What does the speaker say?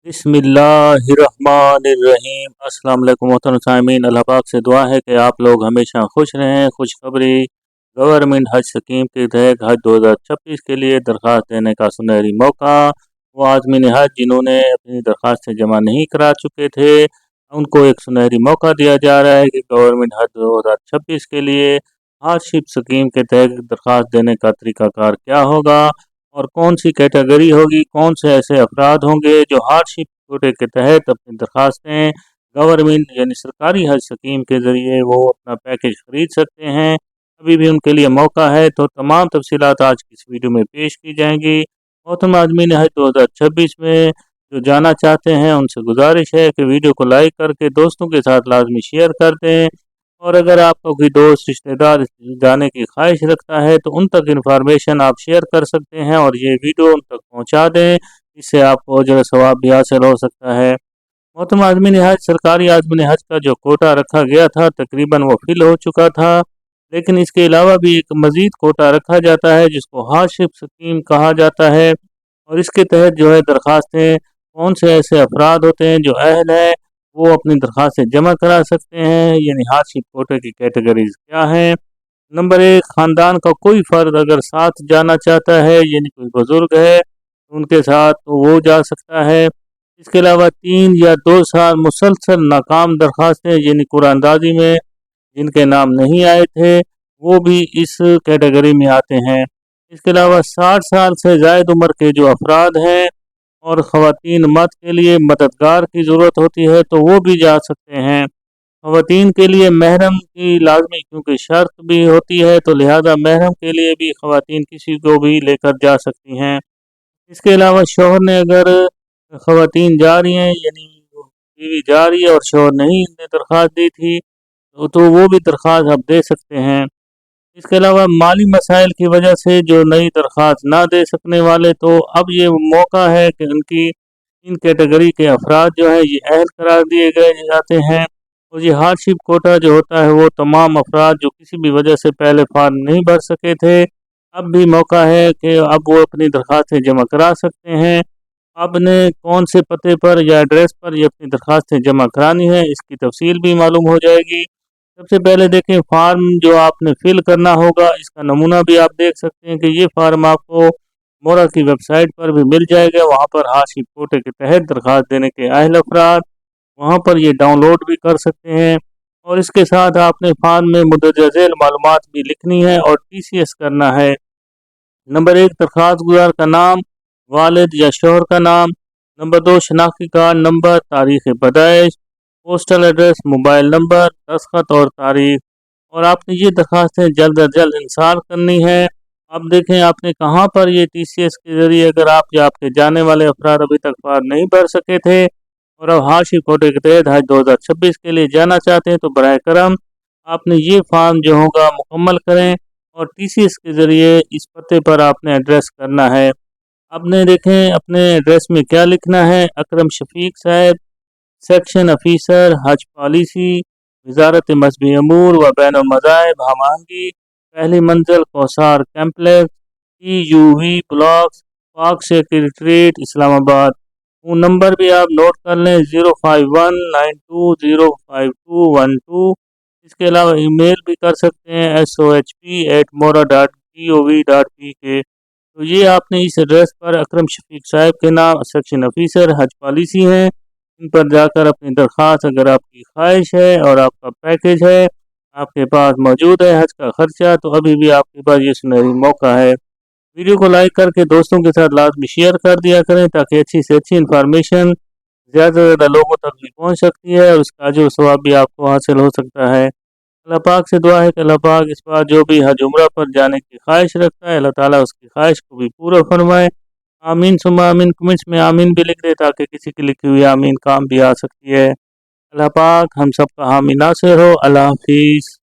बिस्मिल्लाहिर्रहमानिर्रहीम। अस्सलाम वालेकुम मोहतरम सामीन। अल्लाह पाक से दुआ है कि आप लोग हमेशा खुश रहें। खुशखबरी, गवर्नमेंट हज स्कीम के तहत हज 2026 के लिए दरख्वास्त देने का सुनहरी मौका। वो आज़मीन हज जिन्होंने अपनी दरख्वास्तें जमा नहीं करा चुके थे, उनको एक सुनहरी मौका दिया जा रहा है कि गवर्नमेंट हज 2026 के लिए हार्डशिप स्कीम के तहत दरख्वास्त देने का तरीकाकार क्या होगा और कौन सी कैटेगरी होगी, कौन से ऐसे अफराद होंगे जो हार्डशिप कोटे के तहत अपनी दरख्वास्तें गवर्नमेंट यानी सरकारी हज स्कीम के ज़रिए वो अपना पैकेज ख़रीद सकते हैं। अभी भी उनके लिए मौका है, तो तमाम तफसीलात आज की इस वीडियो में पेश की जाएंगी। मोहतरम आज़मीन हज 2026 में जो जाना चाहते हैं उनसे गुजारिश है कि वीडियो को लाइक करके दोस्तों के साथ लाजमी शेयर कर दें, और अगर आपका कोई दोस्त रिश्तेदार जाने की ख्वाहिश रखता है तो उन तक इन्फॉर्मेशन आप शेयर कर सकते हैं और ये वीडियो उन तक पहुंचा दें। इससे आपको अजर सवाब भी हासिल हो सकता है। मोहतरम आज़मीन हज सरकारी आज़मीन हज का जो कोटा रखा गया था तकरीबन वो फिल हो चुका था, लेकिन इसके अलावा भी एक मज़ीद कोटा रखा जाता है जिसको हार्डशिप स्कीम कहा जाता है। और इसके तहत जो है दरख्वास्तें कौन से ऐसे अफराद होते हैं जो अहल है वो अपनी दरख्वास्तें जमा करा सकते हैं, यानी हार्डशिप कोटे की कैटेगरीज क्या हैं। नंबर एक, ख़ानदान का कोई फ़र्द अगर साथ जाना चाहता है, यानी कोई बुज़ुर्ग है उनके साथ, तो वो जा सकता है। इसके अलावा 3 या 2 साल मुसलसल नाकाम दरख्वास्तें यानी कुरानंदाजी में जिनके नाम नहीं आए थे वो भी इस कैटेगरी में आते हैं। इसके अलावा 60 साल से ज़ायद उम्र के जो अफराद हैं और ख़वातीन मर्द के लिए मददगार की ज़रूरत होती है तो वो भी जा सकते हैं। ख़वातीन के लिए महरम की लाजमी क्योंकि शर्त भी होती है, तो लिहाजा महरम के लिए भी ख़वातीन किसी को भी लेकर जा सकती हैं। इसके अलावा शौहर ने अगर ख़वातीन जा रही हैं यानी बीवी जा रही है और शौहर नहीं ने दरख्वास्त दी थी तो वो भी दरख्वास्त अब दे सकते हैं। इसके अलावा माली मसाइल की वजह से जो नई दरख्वास्त ना दे सकने वाले, तो अब ये मौका है कि उनकी इन कैटेगरी के अफराद जो हैं ये अहल करार दिए गए जाते हैं। और ये हार्डशिप कोटा जो होता है वो तमाम अफराद जो किसी भी वजह से पहले फार्म नहीं भर सके थे, अब भी मौका है कि अब वो अपनी दरख्वास्तें जमा करा सकते हैं। आपने कौन से पते पर या एड्रेस पर ये अपनी दरख्वास्तें जमा करानी है इसकी तफसील भी मालूम हो जाएगी। सबसे पहले देखें फार्म जो आपने फिल करना होगा, इसका नमूना भी आप देख सकते हैं कि ये फार्म आपको मोरा की वेबसाइट पर भी मिल जाएगा। वहाँ पर हाशिप कोटे के तहत दरख्वास्त देने के अहल अफराद वहाँ पर ये डाउनलोड भी कर सकते हैं। और इसके साथ आपने फार्म में मुंदरजा झैल मालूमात भी लिखनी है और TCS करना है। नंबर 1, दरख्वास्त गुजार का नाम, वालिद या शौहर का नाम। नंबर 2, शनाख्ती कार्ड नंबर, तारीख़ पैदाइश, पोस्टल एड्रेस, मोबाइल नंबर, दस्तखत और तारीख। और आपने ये दरख्वास्तें जल्द अज जल्द इंसाल करनी है। अब देखें आपने कहाँ पर ये TCS के ज़रिए अगर आप या आपके जाने वाले अफराद अभी तक फार्म नहीं भर सके थे और अब हाशिप कोटे के तहत हज 2026 के लिए जाना चाहते हैं, तो बराए करम आपने ये फार्म जो होगा मुकम्मल करें और TCS के ज़रिए इस पते पर आपने एड्रेस करना है। आपने देखें अपने एड्रेस में क्या लिखना है। अकरम शफीक साहब, सेक्शन ऑफिसर हज पॉलिसी, वजारत मजहबी अमूर व बैनुल मज़ाहिब, हमांगी, पहली मंजिल, कौसार कम्प्लेक्स, TUV ब्लॉक्स, पाक सेक्रेटरीट, इस्लामाबाद। वो नंबर भी आप नोट कर लें 05192052212। इसके अलावा ईमेल भी कर सकते हैं sohp@mora.gov.pk। तो ये आपने इस एड्रेस पर अकरम शफीक साहब के नाम सेक्शन ऑफिसर हज पॉलिसी हैं, इन पर जाकर अपनी दरख्वास्त अगर आपकी ख्वाहिश है और आपका पैकेज है आपके पास मौजूद है हज का खर्चा, तो अभी भी आपके पास ये सुनहरी मौका है। वीडियो को लाइक करके दोस्तों के साथ लाजमी शेयर कर दिया करें ताकि अच्छी से अच्छी इन्फॉर्मेशन ज़्यादा से ज़्यादा लोगों तक भी पहुँच सकती है और उसका अजर सवाब भी आपको हासिल हो सकता है। अल्लाह पाक से दुआ है कि अल्लाह पाक इस बार जो भी हज उम्रा पर जाने की ख्वाहिश रखता है अल्लाह ताला उसकी ख्वाहिश को भी पूरा फरमाए। आमीन सुम्मा आमीन। कमेंट्स में आमीन भी लिख दे ताकि किसी की लिखी हुई आमीन काम भी आ सकती है। अल्लाह पाक हम सब का हामी नासिर हो। अल्लाह हाफिज़।